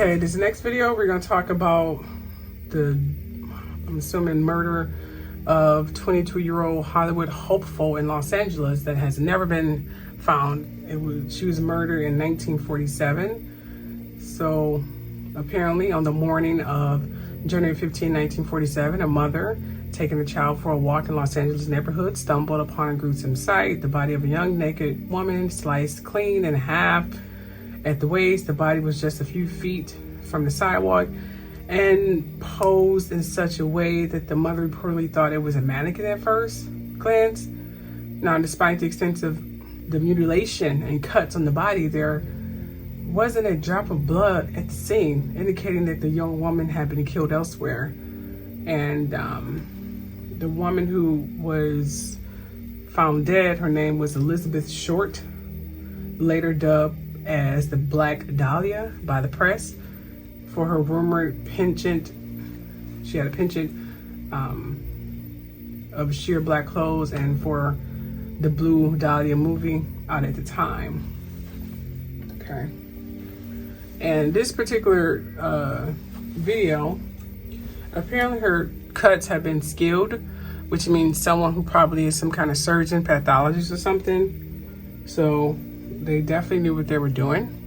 Okay, this next video, we're going to talk about the, I'm assuming, murder of 22-year-old Hollywood hopeful in Los Angeles that has never been found. She was murdered in 1947. So apparently on the morning of January 15, 1947, a mother taking a child for a walk in Los Angeles neighborhood stumbled upon a gruesome sight. The body of a young naked woman sliced clean in half at the waist. The body was just a few feet from the sidewalk and posed in such a way that the mother reportedly thought it was a mannequin at first glance. Now, despite the extent of the mutilation and cuts on the body, there wasn't a drop of blood at the scene, indicating that the young woman had been killed elsewhere. And the woman who was found dead, her name was Elizabeth Short, later dubbed as the Black Dahlia by the press for her rumored penchant. She had a penchant of sheer black clothes, and for the Blue Dahlia movie out at the time. Okay. And this particular video, apparently her cuts have been skilled, which means someone who probably is some kind of surgeon, pathologist or something. So they definitely knew what they were doing.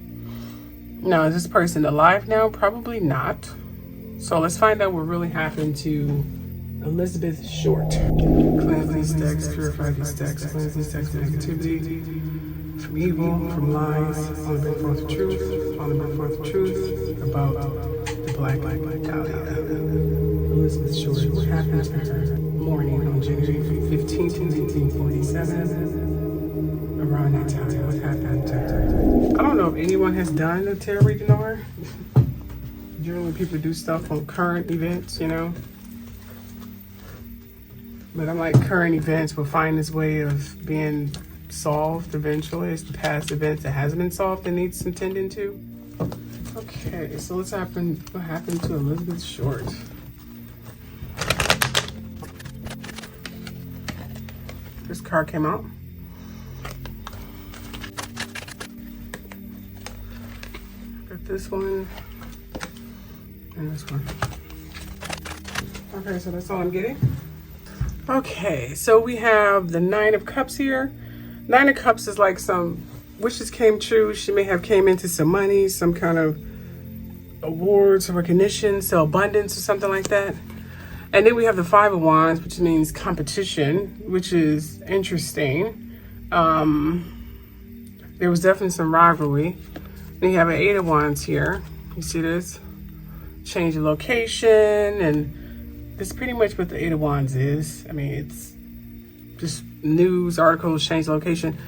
Now, is this person alive now? Probably not. So let's find out what really happened to Elizabeth Short. Cleanse these stacks, purify these stacks, cleanse these stacks from negativity, from evil, from lies, only bring forth the truth, only bring forth the truth about the Black Dahlia. Elizabeth Short, what happened to her morning on January 15th, 1947? Around that time, what happened to her? I don't know if anyone has done a tarot reading on her. Generally, people do stuff on current events, you know. But I'm like, current events will find its way of being solved eventually. It's the past events that hasn't been solved that needs some tending to. Okay, so what happened to Elizabeth Short? This card came out. Got this one and this one. Okay, so that's all I'm getting. Okay, so we have the Nine of Cups here. Nine of Cups is like some wishes came true. She may have came into some money, some kind of awards or recognition, so abundance or something like that. And then we have the Five of Wands, which means competition, which is interesting. There was definitely some rivalry. Then you have an Eight of Wands here. You see this? Change of location, and it's pretty much what the Eight of Wands is. I mean, it's just news, articles, change location.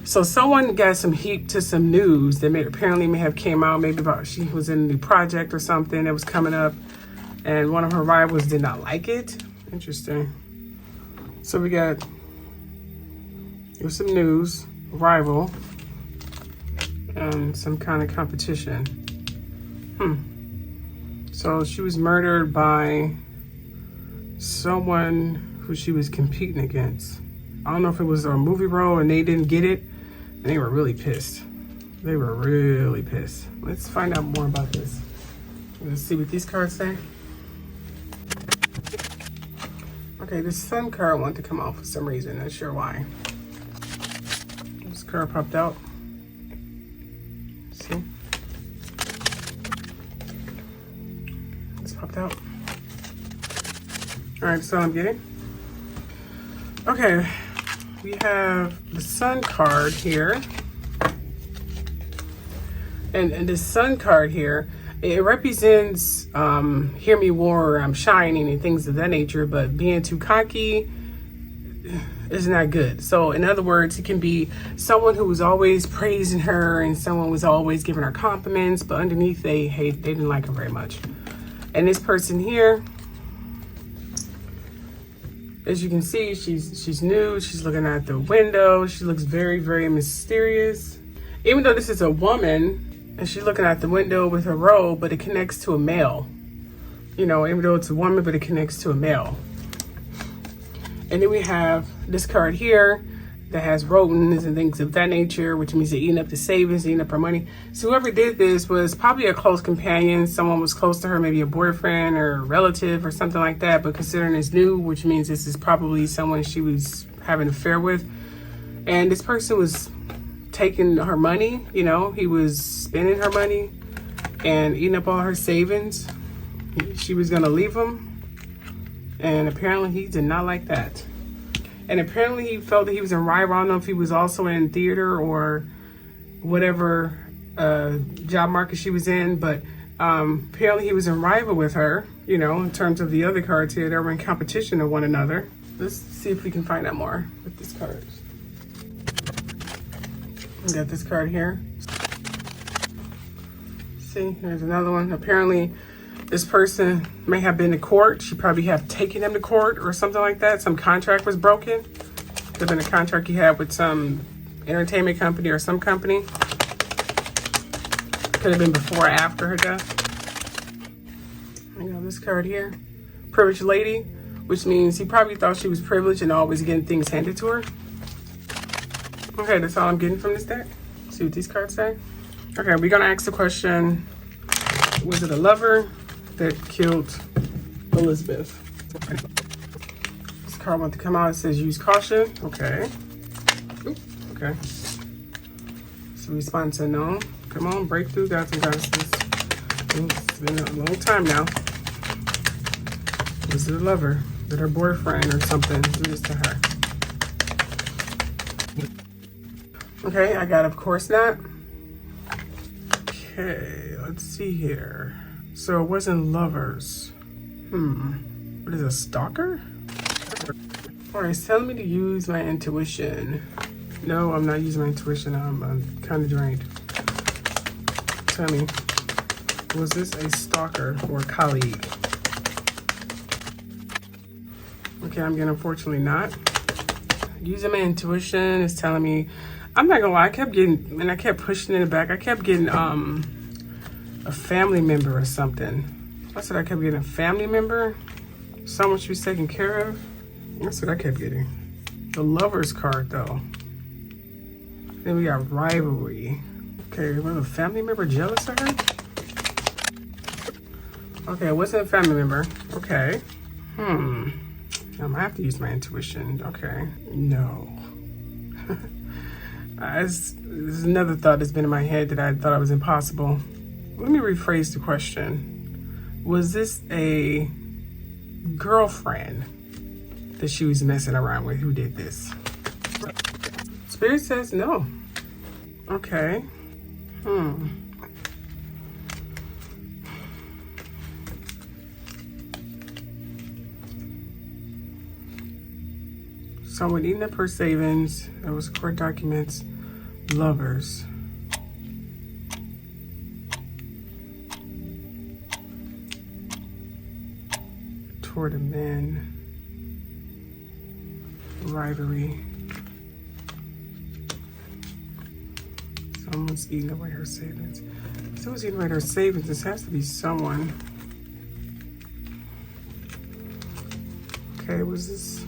So someone got some heat to some news that apparently may have came out, maybe about she was in a new project or something that was coming up, and one of her rivals did not like it. Interesting. So we got, there's some news, rival, and some kind of competition. So she was murdered by someone who she was competing against. I don't know if it was a movie role and they didn't get it, and they were really pissed. They were really pissed. Let's find out more about this. Let's see what these cards say. Okay, this Sun card wanted to come out for some reason. Not sure why. This card popped out. See? This popped out. All right, so I'm getting. Okay, we have the Sun card here. And the Sun card here, it represents hear me war, I'm shining and things of that nature, but being too cocky is not good. So in other words, it can be someone who was always praising her and someone was always giving her compliments, but underneath they didn't like her very much. And this person here, as you can see, she's new. She's looking out the window. She looks very, very mysterious. Even though this is a woman, and she's looking out the window with her robe, but it connects to a male. You know, even though it's a woman, but it connects to a male. And then we have this card here. that has rodents and things of that nature, which means they're eating up the savings, eating up her money. So whoever did this was probably a close companion. Someone was close to her, maybe a boyfriend or a relative or something like that. But considering it's new, which means this is probably someone she was having an affair with. And this person was taking her money, you know, he was spending her money and eating up all her savings. She was gonna leave him. And apparently he did not like that. And apparently he felt that he was in rival. I don't know if he was also in theater or whatever job market she was in, but apparently he was in rival with her, you know, in terms of the other cards here. They were in competition of one another. Let's see if we can find out more with this card. We got this card here. See, here's another one. Apparently this person may have been to court. She probably have taken him to court or something like that. Some contract was broken. Could have been a contract he had with some entertainment company or some company. Could have been before or after her death. You know, this card here. Privileged lady, which means he probably thought she was privileged and always getting things handed to her. Okay, that's all I'm getting from this deck. See what these cards say. Okay, we're gonna ask the question, was it a lover that killed Elizabeth? This card wants to come out. It says use caution. Okay. Ooh, okay. So response unknown. Come on, breakthrough, gods and goddesses. It's been a long time now. Was it a lover? Did her boyfriend or something do this to her? Okay, I got of course not. Okay, let's see here. So it wasn't lovers. What is a stalker? All right, it's telling me to use my intuition. No, I'm not using my intuition. I'm kind of drained. Tell me, was this a stalker or a colleague? Okay, I'm getting unfortunately not. Using my intuition is telling me, I'm not gonna lie, I kept getting, and I kept pushing in the back, I kept getting a family member or something. I said I kept getting a family member, someone she was taking care of. That's what I kept getting. The Lover's card though. Then we got rivalry. Okay, was a family member jealous of her? Okay, it wasn't a family member. Okay. I might have to use my intuition. Okay. No. This is another thought that's been in my head that I thought was impossible. Let me rephrase the question. Was this a girlfriend that she was messing around with who did this? Spirit says no. Okay. Someone eating up her savings. That was court documents. Lovers. Toward the men. Rivalry. Someone's eating away her savings. If someone's eating away her savings, this has to be someone. Okay, was this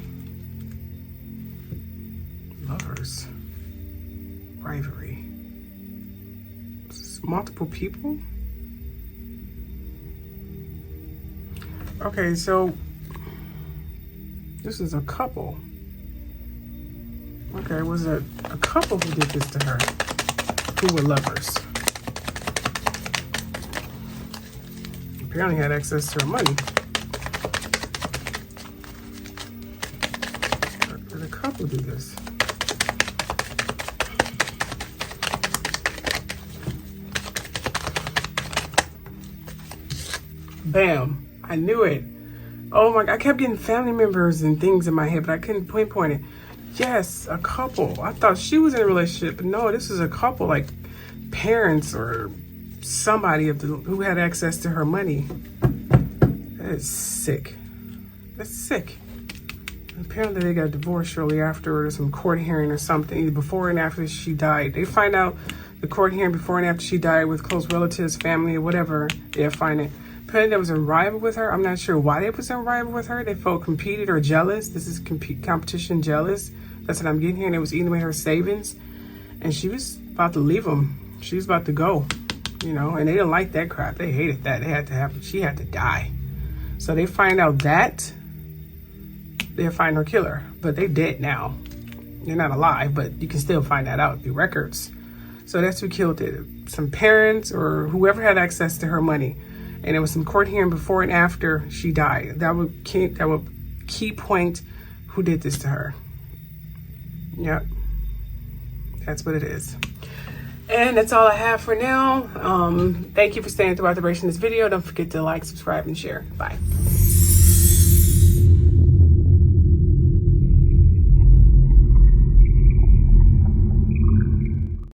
lovers? Rivalry. Is this multiple people? Okay, so this is a couple. Okay, was it a couple who did this to her? Who were lovers? Apparently had access to her money. Or did a couple do this? Bam. I knew it. Oh my God. I kept getting family members and things in my head, but I couldn't pinpoint it. Yes, a couple. I thought she was in a relationship, but no, this is a couple, like parents or somebody who had access to her money. That is sick. That's sick. Apparently they got divorced shortly after, or some court hearing or something, either before and after she died. They find out the court hearing before and after she died with close relatives, family, or whatever. They'll find it. Apparently they was in rival with her. I'm not sure why they was in rival with her. They felt competed or jealous. This is competition jealous. That's what I'm getting here. And it was eating away her savings. And she was about to leave them. She was about to go, you know, and they didn't like that crap. They hated that. She had to die. So they find out that they'll find her killer, but they dead now. They're not alive, but you can still find that out through records. So that's who killed it. Some parents or whoever had access to her money. And it was some court hearing before and after she died. That would key point who did this to her. Yep. That's what it is. And that's all I have for now. Thank you for staying throughout the duration of this video. Don't forget to like, subscribe, and share. Bye.